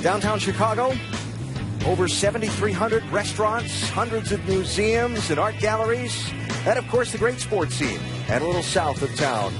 Downtown Chicago, over 7,300 restaurants, hundreds of museums and art galleries, and of course the great sports scene, and a little south of town.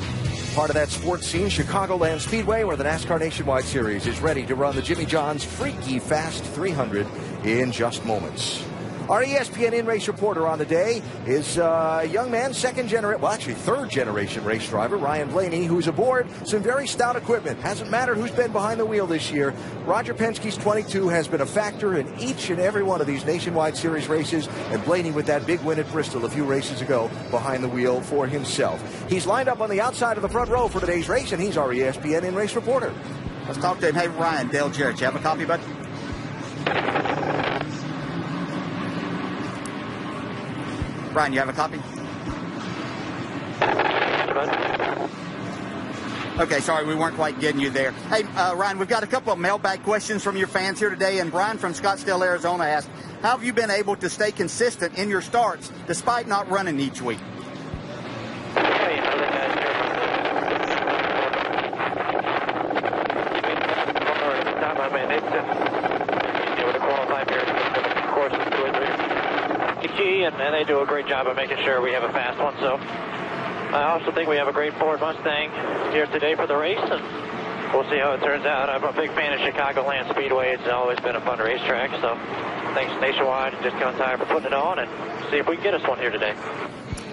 Part of that sports scene, Chicagoland Speedway, where the NASCAR Nationwide Series is ready to run the Jimmy John's Freaky Fast 300 in just moments. Our ESPN in-race reporter on the day is a young man, third-generation race driver, Ryan Blaney, who's aboard some very stout equipment. Hasn't mattered who's been behind the wheel this year. Roger Penske's 22 has been a factor in each and every one of these Nationwide Series races, and Blaney with that big win at Bristol a few races ago behind the wheel for himself. He's lined up on the outside of the front row for today's race, and he's our ESPN in-race reporter. Let's talk to him. Hey, Ryan, Dale Jarrett, you have a copy, bud? Brian, you have a copy? Okay, sorry, we weren't quite getting you there. Hey, Ryan, we've got a couple of mailbag questions from your fans here today, and Brian from Scottsdale, Arizona asked, how have you been able to stay consistent in your starts despite not running each week? And they do a great job of making sure we have a fast one. So I also think we have a great Ford Mustang here today for the race, and we'll see how it turns out. I'm a big fan of Chicagoland Speedway. It's always been a fun racetrack. So thanks Nationwide and Discount Tire for putting it on, and see if we can get us one here today.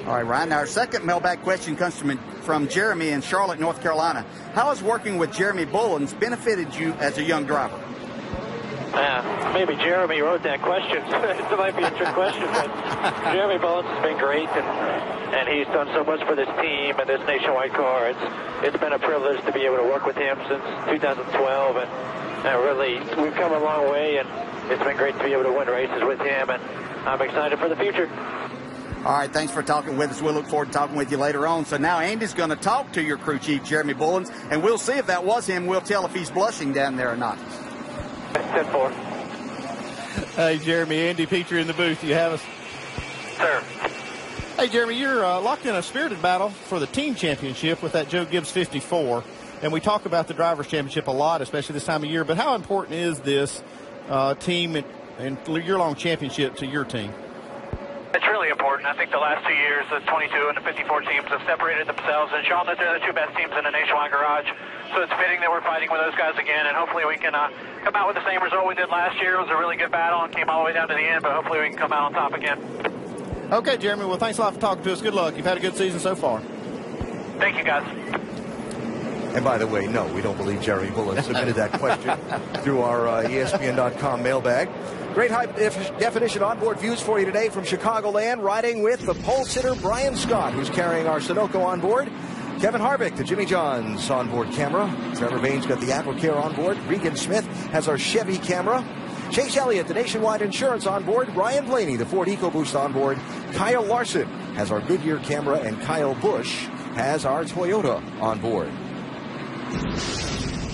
All right, Ryan. Our second mailbag question comes from Jeremy in Charlotte, North Carolina. How has working with Jeremy Bullins benefited you as a young driver? Maybe Jeremy wrote that question. It might be a trick question, but Jeremy Bullins has been great, and he's done so much for this team and this Nationwide car. It's been a privilege to be able to work with him since 2012, and really we've come a long way, and it's been great to be able to win races with him, and I'm excited for the future. All right, thanks for talking with us. We'll look forward to talking with you later on. So now Andy's going to talk to your crew chief, Jeremy Bullins, and we'll see if that was him. We'll tell if he's blushing down there or not. 10-4. Hey, Jeremy, Andy Petrie in the booth. You have us? Sir. Hey, Jeremy, you're locked in a spirited battle for the team championship with that Joe Gibbs 54. And we talk about the Drivers' Championship a lot, especially this time of year. But how important is this team and year-long championship to your team? It's really important. I think the last 2 years, the 22 and the 54 teams have separated themselves and shown that they're the two best teams in the Nationwide garage. So it's fitting that we're fighting with those guys again, and hopefully we can come out with the same result we did last year. It was a really good battle and came all the way down to the end, but hopefully we can come out on top again. Okay, Jeremy. Well, thanks a lot for talking to us. Good luck. You've had a good season so far. Thank you, guys. And by the way, no, we don't believe Jeremy Bullins submitted that question through our ESPN.com mailbag. Great high-definition onboard views for you today from Chicagoland, riding with the pole sitter Brian Scott, who's carrying our Sunoco on board. Kevin Harvick, the Jimmy John's onboard camera. Trevor Bain's got the AquaCare on board. Regan Smith has our Chevy camera. Chase Elliott, the Nationwide Insurance on board. Ryan Blaney, the Ford EcoBoost on board. Kyle Larson has our Goodyear camera, and Kyle Busch has our Toyota on board.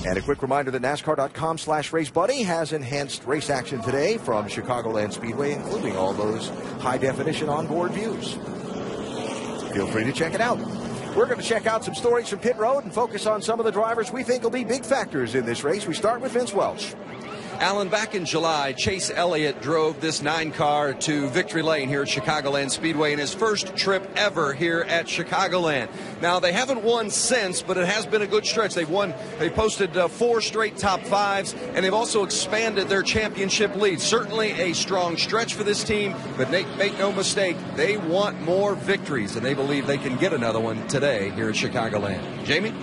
And a quick reminder that NASCAR.com/RaceBuddy has enhanced race action today from Chicagoland Speedway, including all those high-definition onboard views. Feel free to check it out. We're going to check out some stories from pit road and focus on some of the drivers we think will be big factors in this race. We start with Vince Welch. Alan, back in July, Chase Elliott drove this 9-car to Victory Lane here at Chicagoland Speedway in his first trip ever here at Chicagoland. Now, they haven't won since, but it has been a good stretch. They posted 4 straight top 5s, and they've also expanded their championship lead. Certainly a strong stretch for this team, but make no mistake, they want more victories, and they believe they can get another one today here at Chicagoland. Jamie?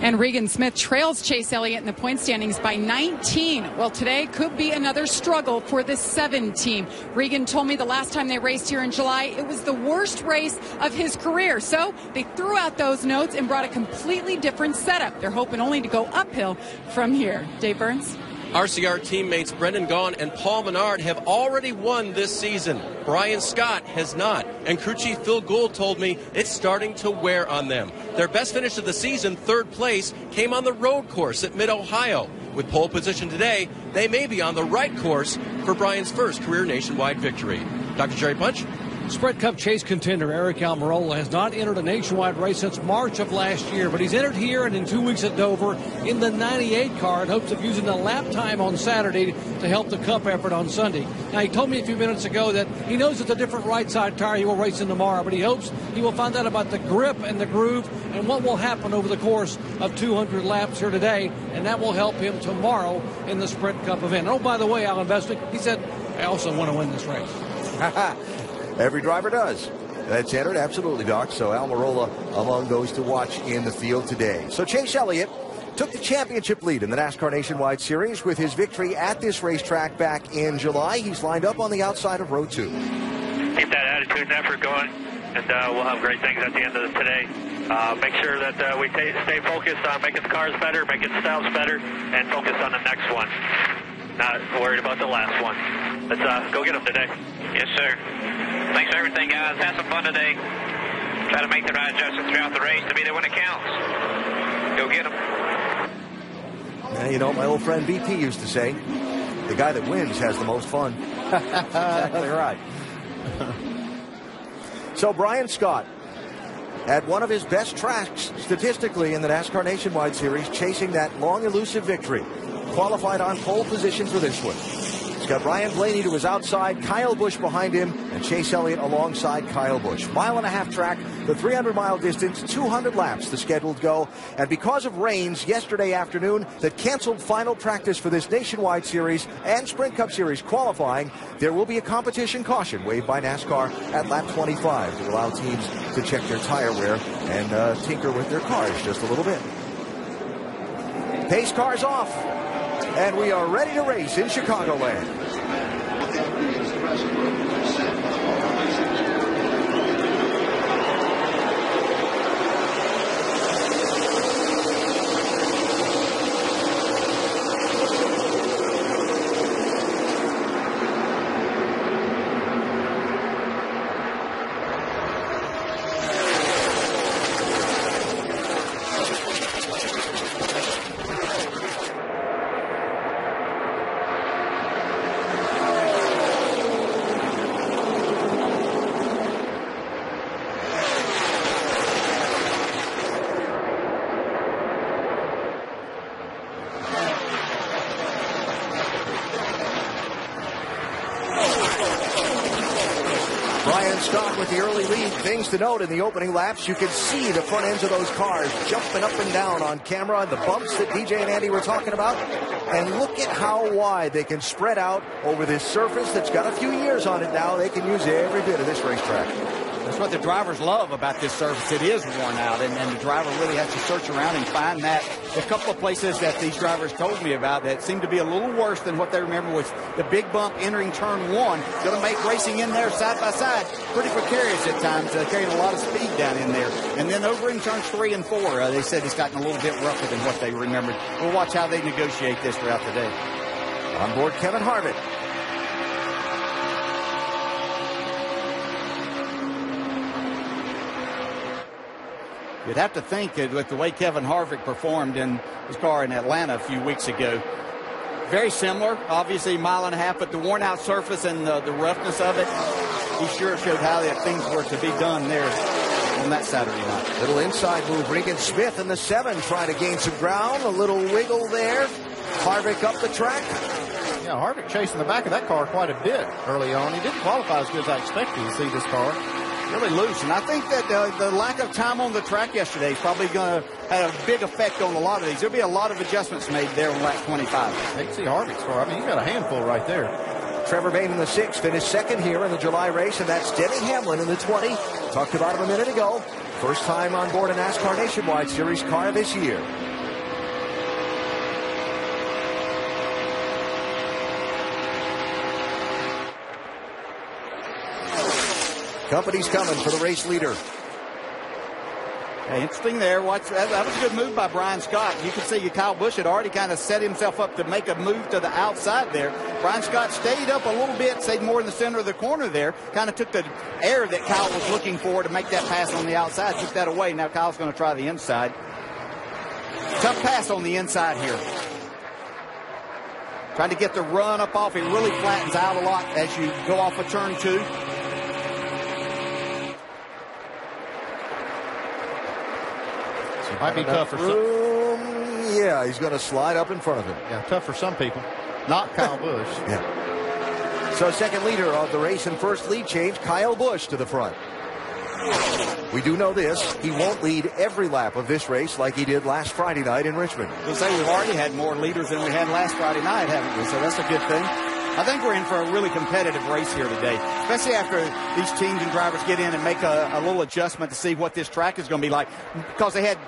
And Regan Smith trails Chase Elliott in the point standings by 19. Well, today could be another struggle for the 7 team. Regan told me the last time they raced here in July, it was the worst race of his career. So they threw out those notes and brought a completely different setup. They're hoping only to go uphill from here. Dave Burns? RCR teammates Brendan Gaughan and Paul Menard have already won this season. Brian Scott has not. And crew chief Phil Gould told me it's starting to wear on them. Their best finish of the season, 3rd place, came on the road course at Mid-Ohio. With pole position today, they may be on the right course for Brian's first career nationwide victory. Dr. Jerry Punch? Sprint Cup chase contender Eric Almirola has not entered a nationwide race since March of last year, but he's entered here and in 2 weeks at Dover in the 98 car in hopes of using the lap time on Saturday to help the Cup effort on Sunday. Now, he told me a few minutes ago that he knows it's a different right side tire he will race in tomorrow, but he hopes he will find out about the grip and the groove and what will happen over the course of 200 laps here today, and that will help him tomorrow in the Sprint Cup event. Oh, by the way, Alan Bestwick, he said, I also want to win this race. Every driver does. That's entered, absolutely, Doc. So Almirola among those to watch in the field today. So Chase Elliott took the championship lead in the NASCAR Nationwide Series with his victory at this racetrack back in July. He's lined up on the outside of row 2. Keep that attitude and effort going, and we'll have great things at the end of today. Make sure that we stay focused on making the cars better, making the styles better, and focus on the next one. Not worried about the last one. Let's go get them today. Yes, sir. Thanks for everything, guys. Have some fun today. Try to make the right adjustments throughout the race to be there when it counts. Go get them. You know, my old friend BP used to say, the guy that wins has the most fun. Exactly right. So Brian Scott had one of his best tracks statistically in the NASCAR Nationwide Series, chasing that long, elusive victory. Qualified on pole position for this one. He's got Ryan Blaney to his outside, Kyle Busch behind him, and Chase Elliott alongside Kyle Busch. 1.5 mile track, the 300-mile distance, 200 laps the scheduled go. And because of rains yesterday afternoon that canceled final practice for this Nationwide Series and Sprint Cup Series qualifying, there will be a competition caution waved by NASCAR at lap 25 to allow teams to check their tire wear and tinker with their cars just a little bit. Pace cars off. And we are ready to race in Chicagoland. Things to note in the opening laps, you can see the front ends of those cars jumping up and down on camera, the bumps that DJ and Andy were talking about. And look at how wide they can spread out over this surface that's got a few years on it now. They can use every bit of this racetrack. That's what the drivers love about this surface. It is worn out, and the driver really has to search around and find that. A couple of places that these drivers told me about that seemed to be a little worse than what they remember was the big bump entering turn 1. Going to make racing in there side by side pretty precarious at times, carrying a lot of speed down in there. And then over in turns 3 and 4, they said it's gotten a little bit rougher than what they remembered. We'll watch how they negotiate this throughout the day. On board Kevin Harvick. You'd have to think that with the way Kevin Harvick performed in his car in Atlanta a few weeks ago, very similar, obviously 1.5 miles, but the worn out surface and the roughness of it, he sure showed how that things were to be done there on that Saturday night. Little inside move, Regan Smith in the 7 trying to gain some ground, a little wiggle there. Harvick up the track. Yeah, Harvick chasing the back of that car quite a bit early on. He didn't qualify as good as I expected to see this car. Really loose, and I think that the lack of time on the track yesterday is probably going to have a big effect on a lot of these. There'll be a lot of adjustments made there on lap 25. You can see Harvick's car. I mean, he's got a handful right there. Trevor Bayne in the 6 finished second here in the July race, and that's Denny Hamlin in the 20. Talked about him a minute ago. First time on board a NASCAR Nationwide Series car this year. Company's coming for the race leader. Hey, interesting there. Watch, that was a good move by Brian Scott. You can see Kyle Busch had already kind of set himself up to make a move to the outside there. Brian Scott stayed up a little bit, stayed more in the center of the corner there, kind of took the air that Kyle was looking for to make that pass on the outside, took that away. Now Kyle's going to try the inside. Tough pass on the inside here. Trying to get the run up off. It really flattens out a lot as you go off of turn 2. Might be tough for some. Yeah, he's going to slide up in front of him. Yeah, tough for some people. Not Kyle Busch. Yeah. So second leader of the race and first lead change, Kyle Busch to the front. We do know this. He won't lead every lap of this race like he did last Friday night in Richmond. We'll say we've already had more leaders than we had last Friday night, haven't we? So that's a good thing. I think we're in for a really competitive race here today, especially after these teams and drivers get in and make a little adjustment to see what this track is going to be like, because they had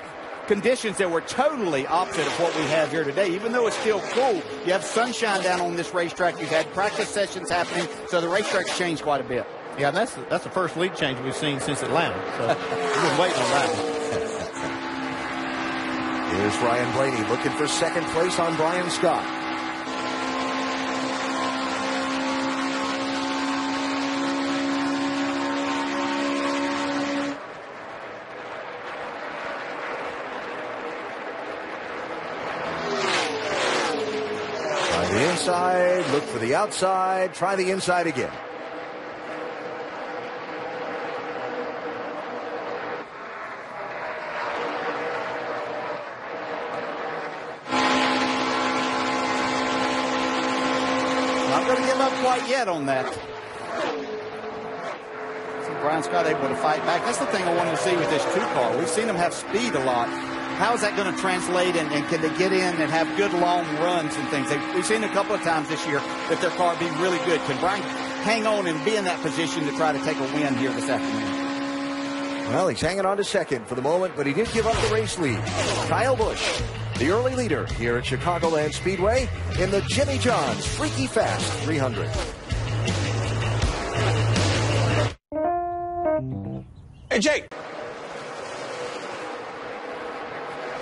conditions that were totally opposite of what we have here today. Even though it's still cool, you have sunshine down on this racetrack. You've had practice sessions happening, so the racetrack's changed quite a bit. Yeah, and that's the first lead change we've seen since Atlanta. So we've been waiting on that one. Here's Ryan Blaney looking for second place on Brian Scott. Try the inside, look for the outside, try the inside again. Not going to give up quite yet on that. See Brian Scott able to fight back. That's the thing I wanted to see with this 2-car. We've seen them have speed a lot. How is that going to translate, and can they get in and have good long runs and things? We've seen a couple of times this year that their car be really good. Can Brian hang on and be in that position to try to take a win here this afternoon? Well, he's hanging on to second for the moment, but he did give up the race lead. Kyle Busch, the early leader here at Chicagoland Speedway in the Jimmy John's Freaky Fast 300. Hey, Jake.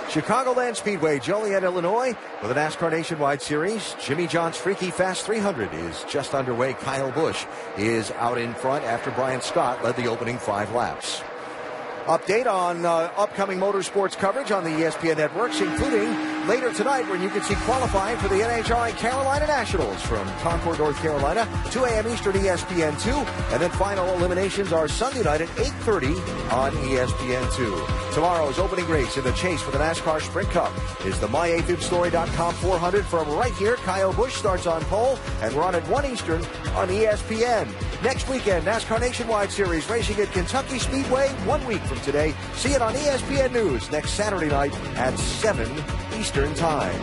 Chicagoland Speedway, Joliet, Illinois, with a NASCAR Nationwide Series. Jimmy John's Freaky Fast 300 is just underway. Kyle Busch is out in front after Brian Scott led the opening 5 laps. Update on upcoming motorsports coverage on the ESPN networks, including later tonight when you can see qualifying for the NHRA Carolina Nationals from Concord, North Carolina, 2 a.m. Eastern, ESPN2. And then final eliminations are Sunday night at 8:30 on ESPN2. Tomorrow's opening race in the chase for the NASCAR Sprint Cup is the MyAFibStory.com 400 from right here. Kyle Busch starts on pole, and we're on at 1 Eastern on ESPN. Next weekend, NASCAR Nationwide Series racing at Kentucky Speedway 1 week from today. See it on ESPN News next Saturday night at 7 Eastern Time.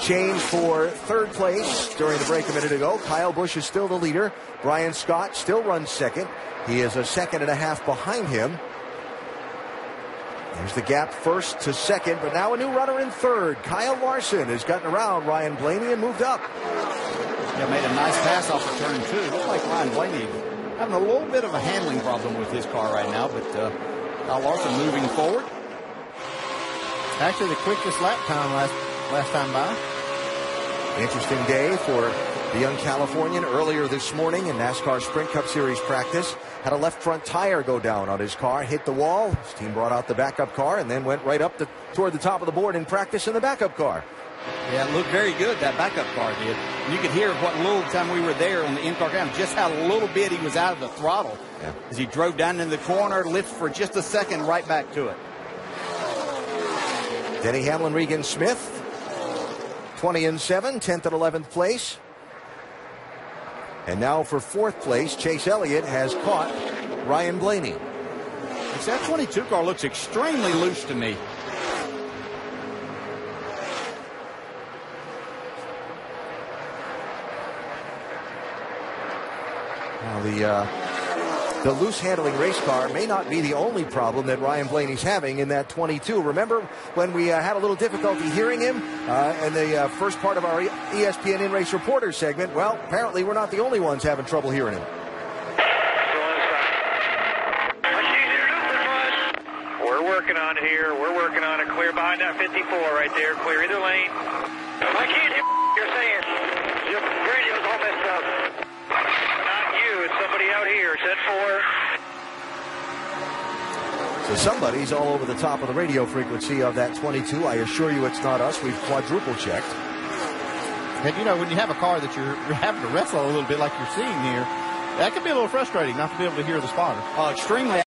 Change for third place during the break a minute ago. Kyle Busch is still the leader. Brian Scott still runs second. He is a second and a half behind him. There's the gap first to second, but now a new runner in third. Kyle Larson has gotten around Ryan Blaney and moved up. Yeah, made a nice pass off of turn 2. Looks like Ryan Blaney having a little bit of a handling problem with his car right now, but Kyle Larson moving forward. Actually, the quickest lap time last time by. Interesting day for the young Californian. Earlier this morning in NASCAR Sprint Cup Series practice, had a left front tire go down on his car, hit the wall. His team brought out the backup car and then went right up toward the top of the board in practice in the backup car. Yeah, it looked very good, that backup car did. You could hear what little time we were there on the in-car ground, just how little bit he was out of the throttle. Yeah. As he drove down in the corner, lifted for just a second, right back to it. Denny Hamlin, Regan Smith, 20 and 7, 10th and 11th place. And now for fourth place, Chase Elliott has caught Ryan Blaney. That 22 car looks extremely loose to me. Well, the loose handling race car may not be the only problem that Ryan Blaney's having in that 22. Remember when we had a little difficulty hearing him in the first part of our ESPN In-Race Reporter segment? Well, apparently we're not the only ones having trouble hearing him. We're working on it here. We're working on it. Clear behind that 54 right there. Clear either lane. I can't hear what you're saying. Your radio's all messed up. Not you. It's somebody out here. Set 4. So somebody's all over the top of the radio frequency of that 22. I assure you it's not us. We've quadruple checked. And, you know, when you have a car that you're having to wrestle a little bit like you're seeing here, That can be a little frustrating not to be able to hear the spotter. Extremely.